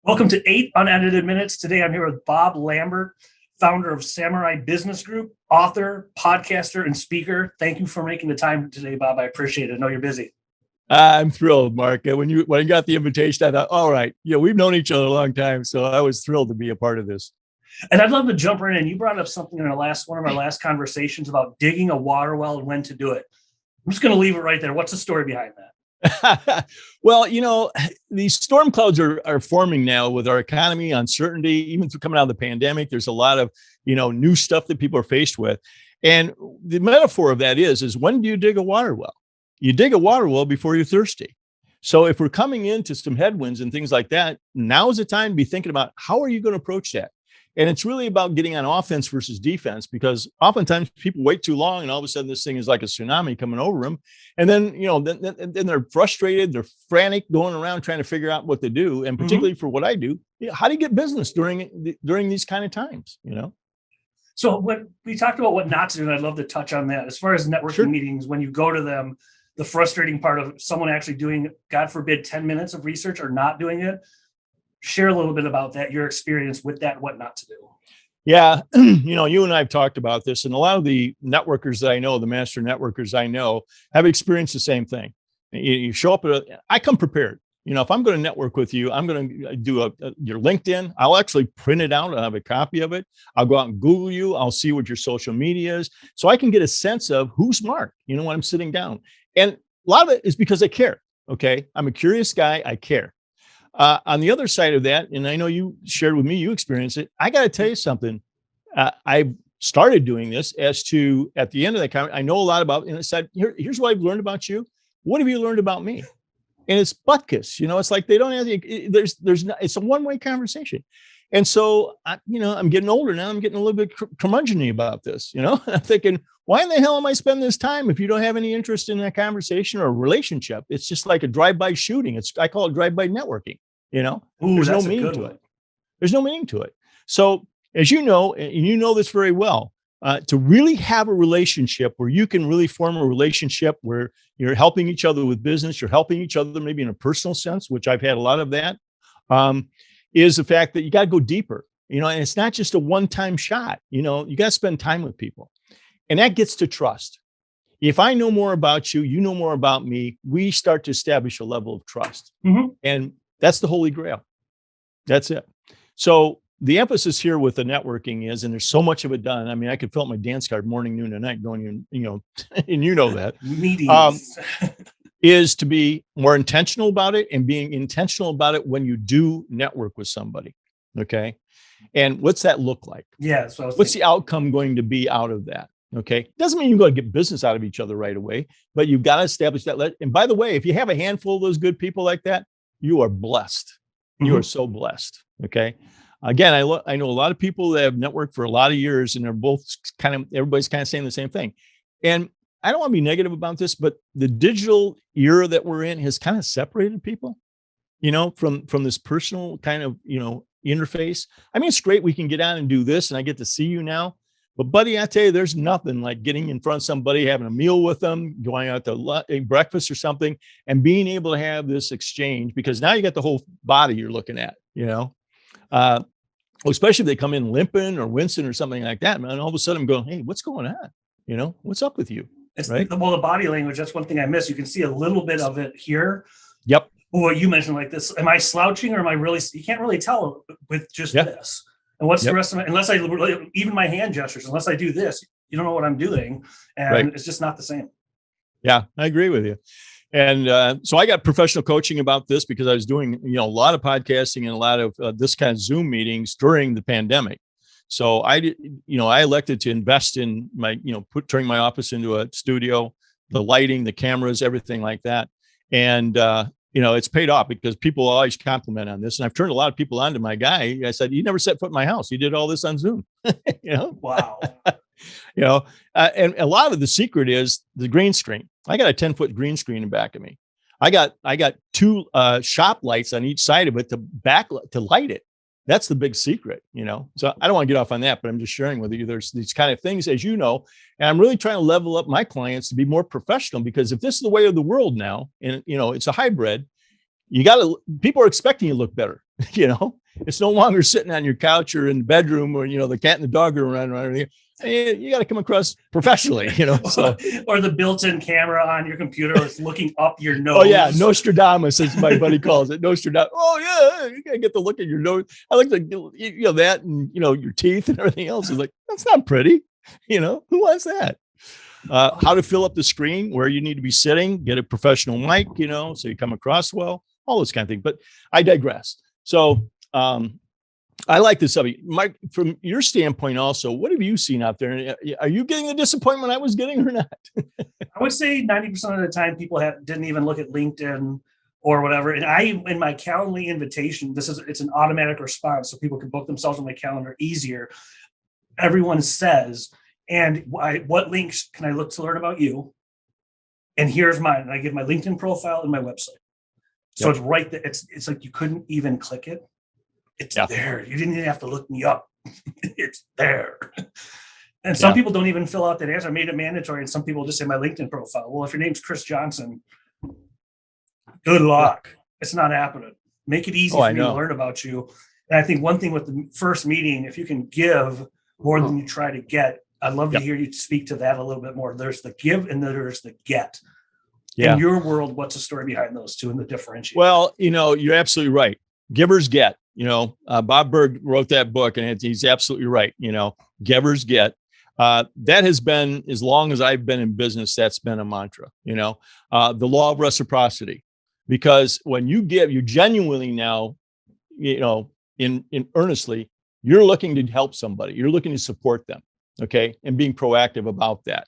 Welcome to 8 Unedited Minutes. Today I'm here with Bob Lambert, founder of Samurai Business Group, author, podcaster, and speaker. Thank you for making the time today, Bob. I appreciate it. I know you're busy. I'm thrilled, Mark. When I got the invitation, I thought, all right, we've known each other a long time, so I was thrilled to be a part of this. And I'd love to jump right in. You brought up something in one of our last conversations about digging a water well and when to do it. I'm just going to leave it right there. What's the story behind that? Well, these storm clouds are forming now with our economy, uncertainty, even through coming out of the pandemic. There's a lot of, new stuff that people are faced with. And the metaphor of that is when do you dig a water well? You dig a water well before you're thirsty. So if we're coming into some headwinds and things like that, now is the time to be thinking about how are you going to approach that? And it's really about getting on offense versus defense, because oftentimes people wait too long and all of a sudden this thing is like a tsuami coming over them. And then, then they're frustrated, they're frantic, going around trying to figure out what to do. And particularly for what I do, how do you get business during these kind of times, So when we talked about what not to do, and I'd love to touch on that. As far as networking meetings, when you go to them, the frustrating part of someone actually doing, God forbid, 10 minutes of research or not doing it. Share a little bit about that, your experience with that, what not to do. Yeah. You and I have talked about this, and a lot of the networkers that I know, the master networkers I know, have experienced the same thing. You show up I come prepared. If I'm going to network with you, I'm going to do your LinkedIn. I'll actually print it out. I'll have a copy of it. I'll go out and Google you. I'll see what your social media is, so I can get a sense of who's smart, when I'm sitting down. And a lot of it is because I care. Okay. I'm a curious guy. I care. On the other side of that, and I know you shared with me, you experienced it. I got to tell you something. I started doing this at the end of that comment, I know a lot about, and I said, here's what I've learned about you. What have you learned about me? And it's butkus, it's like they don't have it's a one-way conversation. And so, I'm getting older now. I'm getting a little bit curmudgeon-y about this, I'm thinking, why in the hell am I spending this time if you don't have any interest in a conversation or a relationship? It's just like a drive-by shooting. I call it drive-by networking, there's no meaning to it. There's no meaning to it. So as you know, and you know this very well, to really have a relationship where you can really form a relationship where you're helping each other with business, you're helping each other maybe in a personal sense, which I've had a lot of that, is the fact that you got to go deeper, and it's not just a one-time shot. You got to spend time with people. And that gets to trust. If I know more about you, you know more about me, we start to establish a level of trust. And that's the Holy Grail. That's it. So the emphasis here with the networking is, and there's so much of it done. I mean, I could fill up my dance card morning, noon, and night going in, and that. Meetings. Is to be more intentional about it, and being intentional about it when you do network with somebody. Okay. And what's that look like? Yeah. So what's the outcome going to be out of that? Okay. Doesn't mean you've got to get business out of each other right away, but you've got to establish that. And by the way, if you have a handful of those good people like that, you are blessed. You are so blessed. Okay. Again, I know a lot of people that have networked for a lot of years, and they're both everybody's kind of saying the same thing. And I don't want to be negative about this, but the digital era that we're in has kind of separated people, from this personal kind of, interface. I mean, it's great. We can get on and do this, and I get to see you now. But buddy, I tell you, there's nothing like getting in front of somebody, having a meal with them, going out to breakfast or something, and being able to have this exchange, because now you got the whole body you're looking at, especially if they come in limping or wincing or something like that, man. All of a sudden I'm going, hey, what's going on? What's up with you? Right? Well, the body language, that's one thing I miss. You can see a little bit of it here. Yep. Well, you mentioned like this. Am I slouching, or am I really? You can't really tell with just this. And what's the rest of it? Unless even my hand gestures, unless I do this, you don't know what I'm doing. And it's just not the same. Yeah, I agree with you. And so I got professional coaching about this because I was doing, a lot of podcasting and a lot of this kind of Zoom meetings during the pandemic. So I elected to invest in my, turning my office into a studio, the lighting, the cameras, everything like that. And, it's paid off because people always compliment on this. And I've turned a lot of people on to my guy. I said, you never set foot in my house. You did all this on Zoom. Wow. And a lot of the secret is the green screen. I got a 10-foot green screen in back of me. I got two shop lights on each side of it to light it. That's the big secret, So I don't want to get off on that, but I'm just sharing with you. There's these kind of things, as you know, and I'm really trying to level up my clients to be more professional, because if this is the way of the world now, and it's a hybrid, people are expecting you to look better. It's no longer sitting on your couch or in the bedroom or, the cat and the dog are running around. You got to come across professionally, so. Or the built-in camera on your computer that's looking up your nose. Oh yeah. Nostradamus, as my buddy calls it. Nostradamus. Oh yeah. You got to get the look at your nose. I like that and, your teeth and everything else is like, that's not pretty. Who wants that? How to fill up the screen, where you need to be sitting, get a professional mic, so you come across well, all those kind of things. But I digress. So I like this subject. Mike, from your standpoint also, what have you seen out there? Are you getting the disappointment I was getting or not? I would say 90% of the time people didn't even look at LinkedIn or whatever. And in my Calendly invitation, it's an automatic response so people can book themselves on my calendar easier. Everyone says, and what links can I look to learn about you? And here's mine. And I give my LinkedIn profile and my website. So It's right there. It's like you couldn't even click it. It's there. You didn't even have to look me up. It's there. And some people don't even fill out that answer. I made it mandatory. And some people just say my LinkedIn profile. Well, if your name's Chris Johnson, good luck. It's not happening. Make it easy for me to learn about you. And I think one thing with the first meeting, if you can give more than you try to get, I'd love to hear you speak to that a little bit more. There's the give and then there's the get. In your world, what's the story behind those two and the differentiation? Well, you're absolutely right. Givers get. Bob Berg wrote that book, and he's absolutely right. Givers get. That has been, as long as I've been in business, that's been a mantra. The law of reciprocity, because when you give, you genuinely now, in earnestly, you're looking to help somebody. You're looking to support them. Okay, and being proactive about that.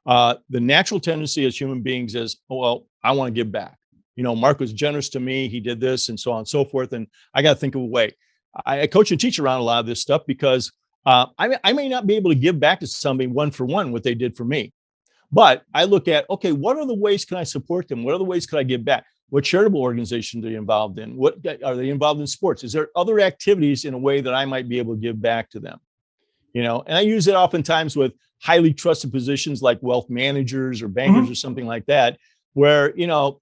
The natural tendency as human beings is, I want to give back. Mark was generous to me. He did this and so on and so forth. And I got to think of a way. I coach and teach around a lot of this stuff because I may not be able to give back to somebody one for one what they did for me. But I look at, okay, what are the ways can I support them? What are the ways can I give back? What charitable organizations are they involved in? What are they involved in sports? Is there other activities in a way that I might be able to give back to them? And I use it oftentimes with highly trusted positions like wealth managers or bankers or something like that, where,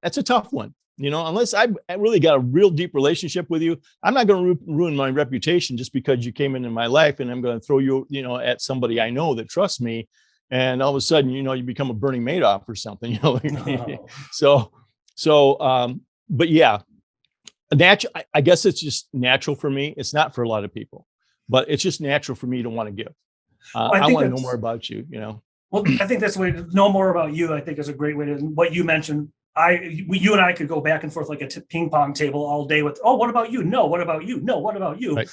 that's a tough one, unless I really got a real deep relationship with you, I'm not going to ruin my reputation just because you came into my life and I'm going to throw you, at somebody I know that trusts me. And all of a sudden, you become a Bernie Madoff or something, but yeah, I guess it's just natural for me. It's not for a lot of people. But it's just natural for me to want to give. I want to know more about you, Well, I think that's the way to know more about you. I think is a great way to, what you mentioned. You and I could go back and forth like a ping pong table all day with, what about you? No, what about you? No, what about you? Right.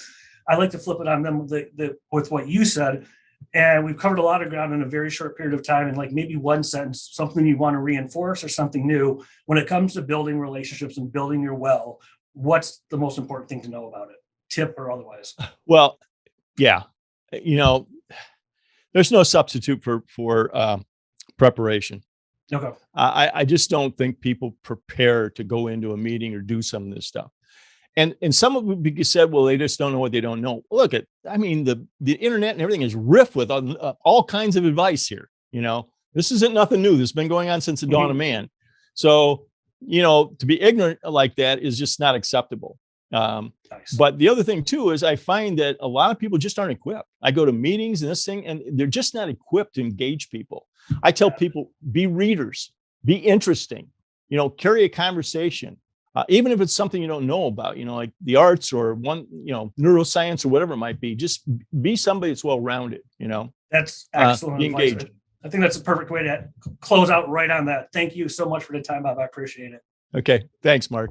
I like to flip it on them with what you said. And we've covered a lot of ground in a very short period of time. And like maybe one sentence, something you want to reinforce or something new. When it comes to building relationships and building your well, what's the most important thing to know about it? Tip or otherwise? Well, yeah, there's no substitute for preparation. Okay. I just don't think people prepare to go into a meeting or do some of this stuff. And some of it said, well, they just don't know what they don't know. Look the internet and everything is rife with all kinds of advice here. This isn't nothing new. This has been going on since the dawn of man. So, to be ignorant like that is just not acceptable. Nice. But the other thing too is I find that a lot of people just aren't equipped. I go to meetings and this thing, and they're just not equipped to engage people. I tell people, be readers, be interesting, carry a conversation, even if it's something you don't know about, like the arts or neuroscience or whatever it might be. Just be somebody that's well-rounded. That's excellent. Be engaged. I think that's a perfect way to close out right on that. Thank you so much for the time, Bob. I appreciate it. Okay. Thanks, Mark.